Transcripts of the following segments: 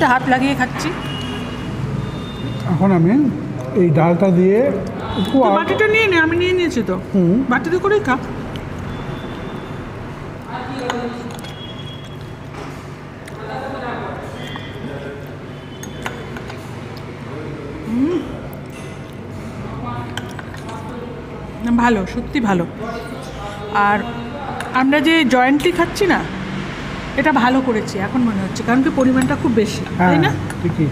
মধ্যে হাত লাগিয়ে খাচ্ছি। এখন আমি এই ডালটা দিয়ে একটু বাটিটা নিয়ে নে, আমি নিয়ে নিয়েছি তো। বাটিতে করেই খা। ভালো, সত্যি ভালো। আর আমরা যে জয়েন্টলি খাচ্ছি না, এটা ভালো করেছি এখন মনে হচ্ছে, কারণ কি পরিমাণটা খুব বেশি, তাই না? ঠিকই।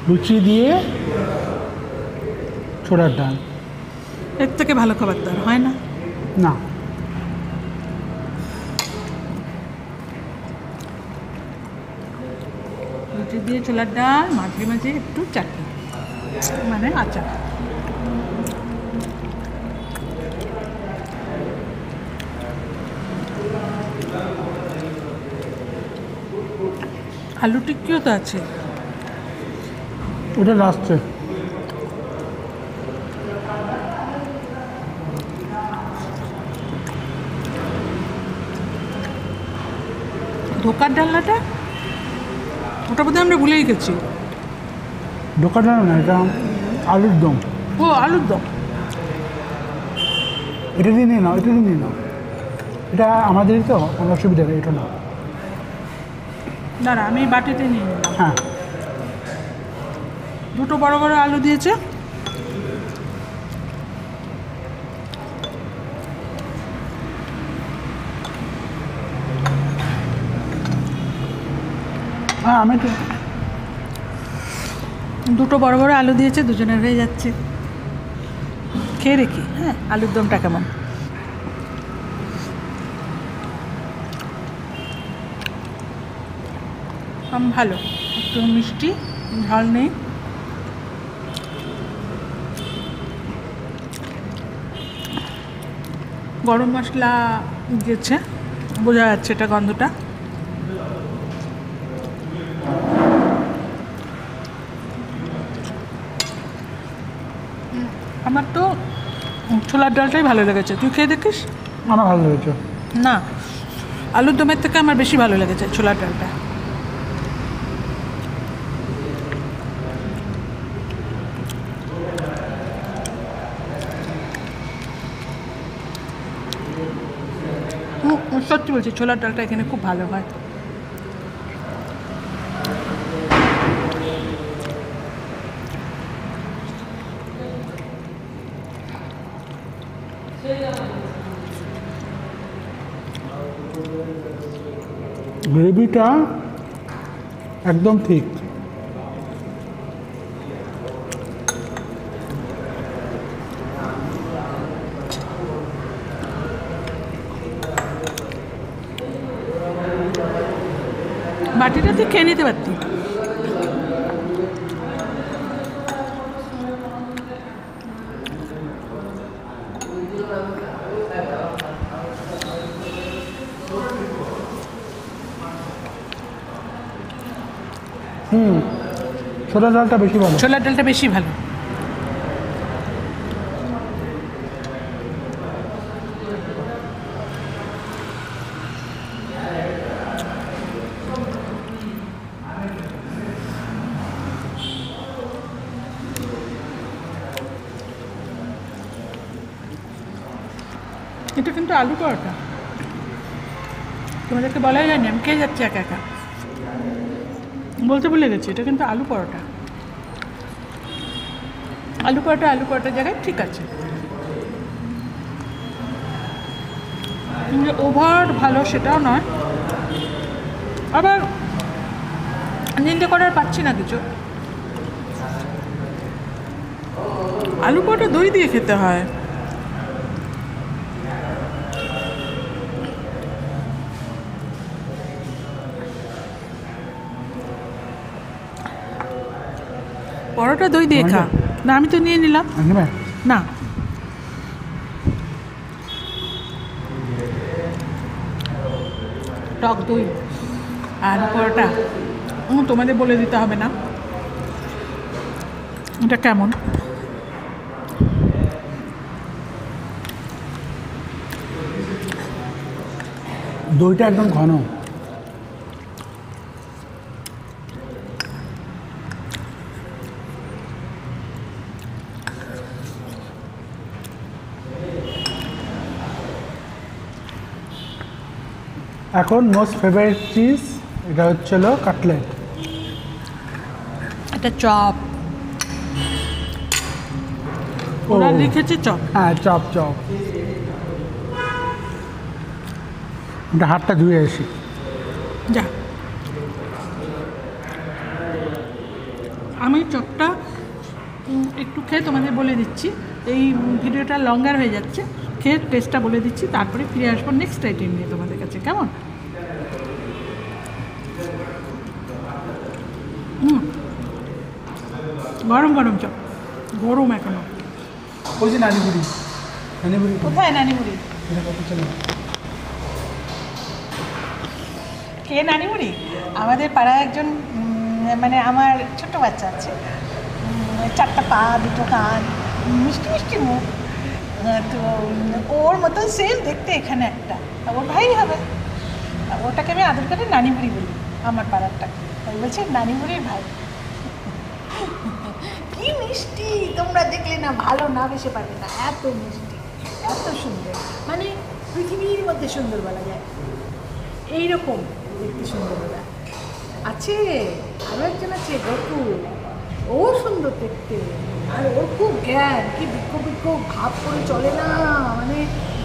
লুচি দিয়ে ছোলার ডাল, এর থেকে ভালো খাবার তো আর হয় না। না লুচি দিয়ে ছোলার ডাল, মাঝে মাঝে একটু চাটনি, মানে আচার। আলু টিক্কিও তো আছে। ওটা লাস্টে। ধোকার ডালনাটা, ওটা বোধহয় আমরা ভুলেই গেছি। ঢোকা ডাল না, এটা আলুর দম। ও, আলুর দম। এটা দিয়ে নিয়ে নাও, এটা দিয়ে নিয়ে নাও। এটা আমাদেরই তো, কোনো অসুবিধা নেই, এটা না। দাঁড়া, আমি বাটিতে নিয়ে নিলাম। হ্যাঁ, দুটো বড় বড় আলু দিয়েছে। হ্যাঁ আমি তো দুটো বড় বড় আলু দিয়েছে, দুজনের হয়ে যাচ্ছে। খেয়ে দেখি, হ্যাঁ, আলুর দমটা কেমন। ভালো, একটু মিষ্টি, ঝাল নেই। গরম মশলা দিয়েছে, বোঝা যাচ্ছে এটা গন্ধটা। আমার তো ছোলার ডালটাই ভালো লেগেছে, তুই খেয়ে দেখিস। আমার ভালো লেগেছে। না, আলুর দমের থেকে আমার বেশি ভালো লেগেছে ছোলার ডালটা। সত্যি বলছি, ছোলার ডালটা এখানে খুব ভালো হয়। গ্রেভিটা একদম ঠিক। বাটিটা তুই খেয়ে নিতে পারতি। ছোলার ডালটা বেশি ভালো। ছোলার ডালটা বেশি ভালো। এটা কিন্তু আলু পরোটা, তোমাদেরকে বলাই যায়নি, আমি খেয়ে যাচ্ছি একা একা, বলতে ভুলে গেছি। এটা কিন্তু আলু পরোটা। আলু পরোটা আলু পরোটার জায়গায় ঠিক আছে, কিন্তু ওভার ভালো সেটাও নয়, আবার নিন্দে করার পাচ্ছি না কিছু। আলু পরোটা দই দিয়ে খেতে হয়। পরোটা দই দিয়ে খা না, আমি তো নিয়ে নিলাম না। টক দই আর পরোটা তোমাদের বলে দিতে হবে না এটা কেমন। দইটা একদম ঘন। এখন মোস্ট ফেভারিট চিজ এটা হচ্ছিল কাটলেট। এটা চপ ওরা লিখেছে চপ। হ্যাঁ চপ চপ। এটা হাতটা ধুয়ে আসি। যা আমি চপটা একটু খেয়ে তোমাদের বলে দিচ্ছি, এই ভিডিওটা লঙ্গার হয়ে যাচ্ছে, খেয়ে টেস্টটা বলে দিচ্ছি, তারপরে ফিরে আসবো নেক্সট আইটেম নিয়ে তোমাদের কাছে। কেমন? গরম গরম চপ, গরম এখনো। ওই যে নানিপুরি, নানিপুরি কোথায় নানিমুড়ি? এটা কত চলে? কে নানিমুড়ি? আমাদের পাড়ায় একজন মানে আমার ছোট্ট বাচ্চা আছে, 4টা পা 2টো কান, মিষ্টি মিষ্টি মুখ, তো ওর মতন সেম দেখতে এখানে একটা, ওর ভাই হবে, ওটাকে আমি আদর করে নানিমুড়ি বলি আমার পাড়ারটাকে। ওই বলছে নানিমুড়ির ভাই। কি মিষ্টি তোমরা দেখলে না ভালো না বেশি পারবে না, এত মিষ্টি এত সুন্দর, মানে পৃথিবীর মধ্যে সুন্দর বলা যায়, এইরকম দেখতে সুন্দরতা আছে। আরও একজন আছে গপু, ও সুন্দর দেখতে, আর ওর খুব জ্ঞান, কি বিক্ষ ভাব করে চলে না, মানে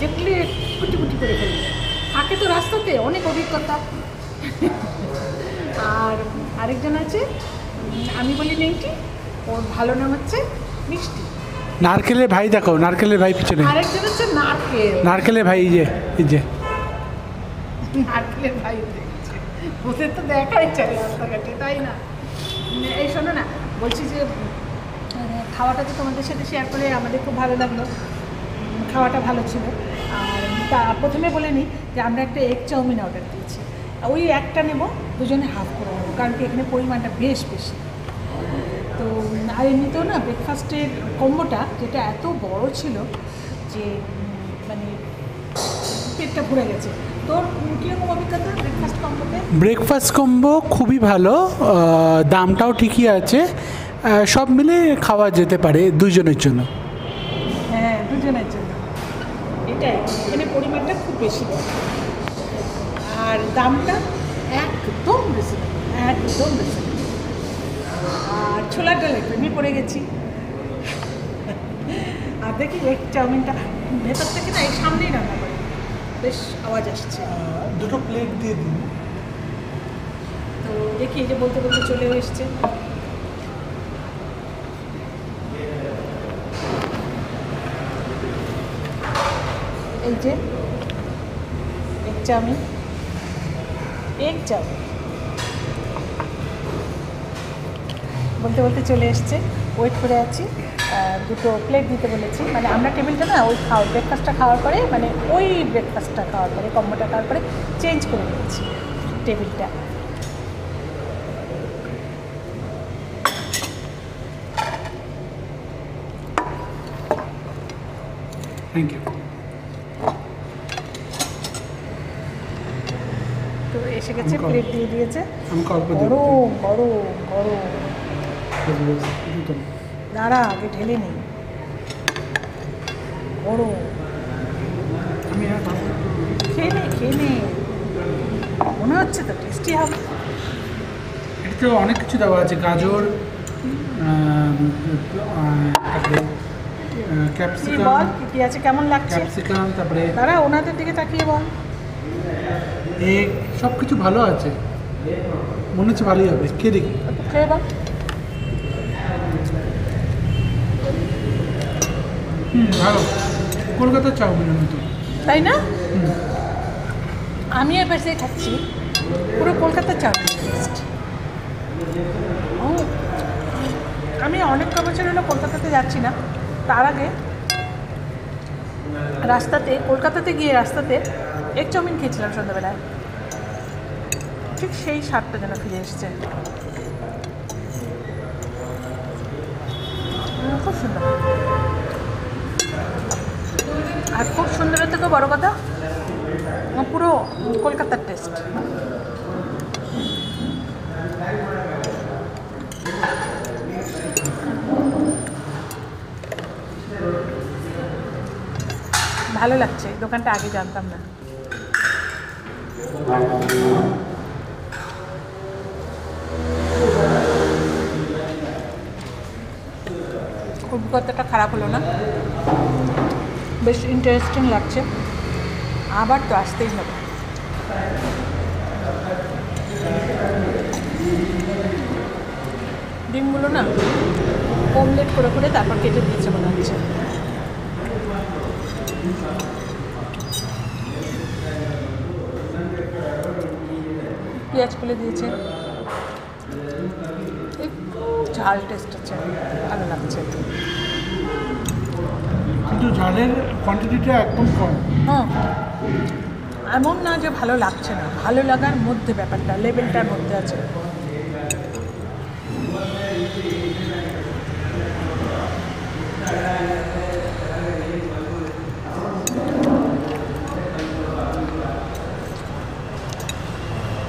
দেখলে কুটি কুটি করে ফেলবে, থাকে তো রাস্তাতে অনেক অভিজ্ঞতা। আর আরেকজন আছে আমি বলি নেংটি, ওর ভালো নাম হচ্ছে মিষ্টি। নারকেলের ভাই দেখো, নারকেলের ভাই পিছনে। আরেকজন হচ্ছে নারকেল, নারকেলের ভাই এই যে, এই যে নারকেলের ভাই দেখছে, ওদের তো দেখাই চাই রাস্তাঘাটে, তাই না? এই শোনো না, বলছি যে খাওয়াটা তো তোমাদের সাথে শেয়ার করে আমাদের খুব ভালো লাগলো, খাওয়াটা ভালো ছিল। আর তা প্রথমে বলে নিই যে আমরা একটা এগ চাউমিন অর্ডার দিয়েছি, ওই একটা নেব, দুজনে হাফ করে নেবো, কারণ কি এখানে পরিমাণটা বেশ বেশি। তো আর এমনিতেও না ব্রেকফাস্টের কম্বোটা যেটা এত বড় ছিল যে মানে পেটটা ভরে গেছে। তোর কীরকম অভিজ্ঞতা ব্রেকফাস্ট কম্বোতে? ব্রেকফাস্ট কম্বো খুবই ভালো, দামটাও ঠিকই আছে, সব মিলে খাওয়া যেতে পারে দুজনের জন্য। হ্যাঁ দুজনের জন্য, এটাই এখানে পরিমাণটা খুব বেশি দেয় আর দামটা একদম বেশি, একদম বেশি। আর ছোলার ডালে প্রেমে পড়ে গেছি। আর দেখি এগ চাউমিনটা ভেতর থেকে না এই সামনেই রান্না করে, বেশ আওয়াজ আসছে। দুটো প্লেট দিয়ে দিন। তো দেখি এই যে বলতে বলতে চলেও এসছে। এই যে এগ চাউমিন, এগ চাউমিন বলতে বলতে চলে এসছে, ওয়েট করে আছি। দুটো প্লেট দিতে বলেছি, মানে আমরা টেবিলটা না ওই ব্রেকফাস্টটা খাওয়ার পরে, মানে ওই ব্রেকফাস্টটা খাওয়ার পরে কম্বোটা খাওয়ার পরে চেঞ্জ করে নিয়েছি টেবিলটা। Thank you. তো এসে গেছে, প্লেট দিয়ে দিয়েছে। আমাকে অল্প গরম গরম গরম, দাঁড়া আগে ঢেলে নেই, গরম। আমি খেয়ে নে খেয়ে নে, মনে হচ্ছে তো টেস্টি হবে। এটাতে অনেক কিছু দেওয়া আছে, গাজর, তারপরে কি ক্যাপসিকাম, বল কি আছে, কেমন লাগছে? ক্যাপসিকাম, তারপরে দাঁড়া ওনাদের দিকে তাকিয়ে বল। এগ, সব কিছু ভালো আছে, মনে হচ্ছে ভালোই হবে। কে দেখি একটু খেয়ে বল। ভালো, কলকাতার চাউমিনের মতো, তাই না? আমি এবার সে খাচ্ছি পুরো কলকাতার চাউমিন টেস্ট। আমি অনেক বছর হলো কলকাতাতে যাচ্ছি না, তার আগে রাস্তাতে, কলকাতাতে গিয়ে রাস্তাতে এগ চাউমিন খেয়েছিলাম সন্ধ্যাবেলায়, ঠিক সেই স্বাদটা যেন ফিরে এসছে। খুব সুন্দর, আর খুব সুন্দরের থেকে বড় কথা পুরো কলকাতার টেস্ট। ভালো লাগছে, দোকানটা আগে জানতাম না। অভিজ্ঞতাটা খারাপ হলো না, বেশ ইন্টারেস্টিং লাগছে, আবার তো আসতেই হবে। ডিমগুলো না অমলেট করে করে তারপর কেটে দিয়েছে মনে হচ্ছে। পেঁয়াজ ফেলে দিয়েছে, একটু ঝাল টেস্ট আছে, ভালো লাগছে। কিন্তু ঝালের কোয়ান্টিটিটা একদম কম। হ্যাঁ, এমন না যে ভালো লাগছে না, ভালো লাগার মধ্যে ব্যাপারটা, লেভেলটার মধ্যে আছে।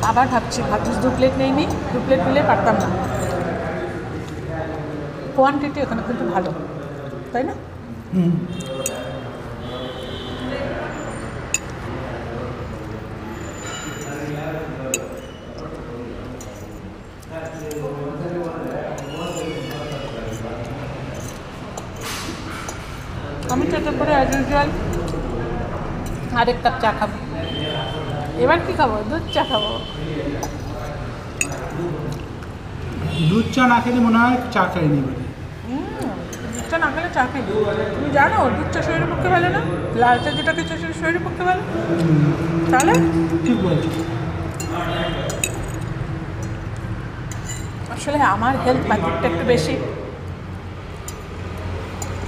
আবার ভাবছি 2 প্লেট নেইনি, 2 প্লেট নিলে পারতাম না। কোয়ান্টিটি ওখানে কিন্তু ভালো, তাই না? আমি চেষ্টা করে অ্যাজ ইউজুয়াল আরেক কাপ চা খাবো। এবার কি খাবো? দুধ চা খাবো। দুধ চা না খেলে মনে হয় চা খাইনি এবারে। দুধ চা না খেলে চা খাই। তুমি জানো দুধ চা শরীরের পক্ষে ভালো না, লাল চা যেটা খেয়েছো সেটা শরীরের পক্ষে ভালো। তাহলে ঠিক বলছো। আসলে আমার হেলথ বাতিকটা একটু বেশি।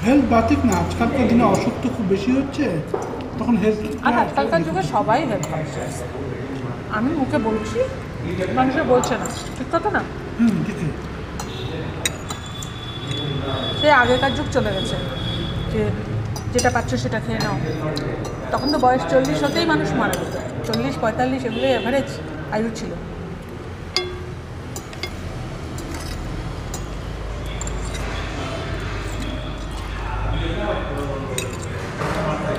হেলথ বাতিক না, আজকালকার দিনে অসুখ তো খুব বেশি হচ্ছে, তখন হেলথ। আর আজকালকার যুগে সবাই হেলথ কনসিয়াস। আমি মুখে বলছি, মানুষে বলছে না, ঠিক কথা না? ঠিক। সে আগেকার যুগ চলে গেছে, যে যেটা পাচ্ছ সেটা খেয়ে নাও। তখন তো বয়স 40 হতেই মানুষ মারা যেত, 40-45 এগুলো এভারেজ আয়ু ছিল।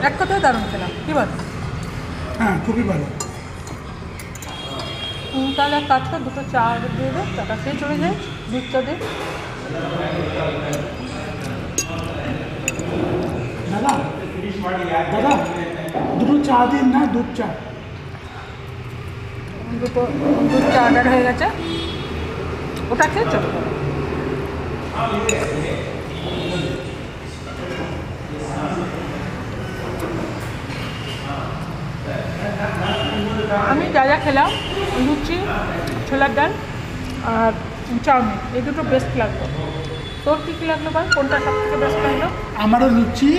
এক কথায় দারুণ খেলাম, কী বল? হ্যাঁ, খুবই ভালো। তাহলে এক কাজ কর, 2টো চা দিয়ে দে, চাটা খেয়ে চলে যায়, দুধ চা দে। দাদা দাদা 2টো চা দিন না, দুধ চা। 2টো দুধ চা অর্ডার হয়ে গেছে, ওটা খেয়ে চলে যাবে। আমি যা যা খেলাম, লুচি, ছোলার ডাল আর চাউমিন, এই দুটো বেস্ট লাগলো। তোর কী কী লাগলো বল, কোনটা সব থেকে বেস্ট লাগলো? আমারও লুচি,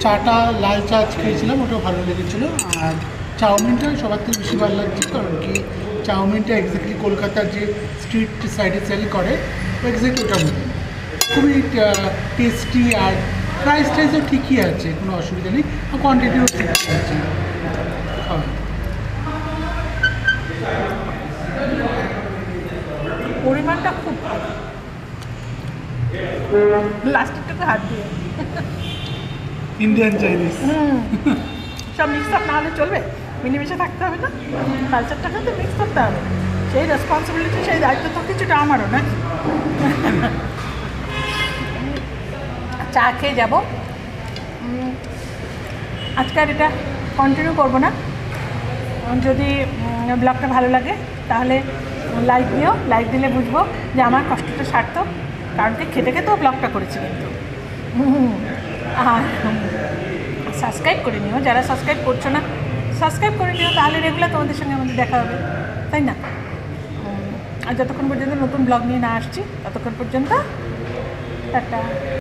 চাটা লাল চা খেয়েছিলাম, ওটাও ভালো লেগেছিলো। আর চাউমিনটা সবার থেকে বেশি ভালো লাগছে, কারণ কি চাউমিনটা এক্স্যাক্টলি কলকাতার যে স্ট্রিট সাইডে সেল করে এক্স্যাক্টলি ওটার মধ্যে খুবই টেস্টি। আর প্রাইস টাইসও ঠিকই আছে, কোনো অসুবিধা নেই, আর কোয়ান্টিটিও ঠিকই আছে। পরিমাণটা খুব ভালো, লাস্টেরটাকে হাত দিয়ে ইন্ডিয়ান চাইনিজ সব মিক্স আপ না হলে চলবে, মিলেমিশে থাকতে হবে না, কালচারটাকে তো মিক্স করতে হবে। সেই রেসপন্সিবিলিটি, সেই দায়িত্ব তো কিছুটা আমারও নাকি। চা খেয়ে যাব, আজকে আর এটা কন্টিনিউ করবো না। যদি ব্লগটা ভালো লাগে তাহলে লাইক দিও, লাইক দিলে বুঝবো যে আমার কষ্টটা সার্থক, কারণ কি খেতে খেতেও ব্লগটা করেছি কিন্তু। আর সাবস্ক্রাইব করে নিও, যারা সাবস্ক্রাইব করছো না সাবস্ক্রাইব করে নিও, তাহলে রেগুলার তোমাদের সঙ্গে আমাদের দেখা হবে, তাই না? আর যতক্ষণ পর্যন্ত নতুন ব্লগ নিয়ে না আসছি ততক্ষণ পর্যন্ত টাটা।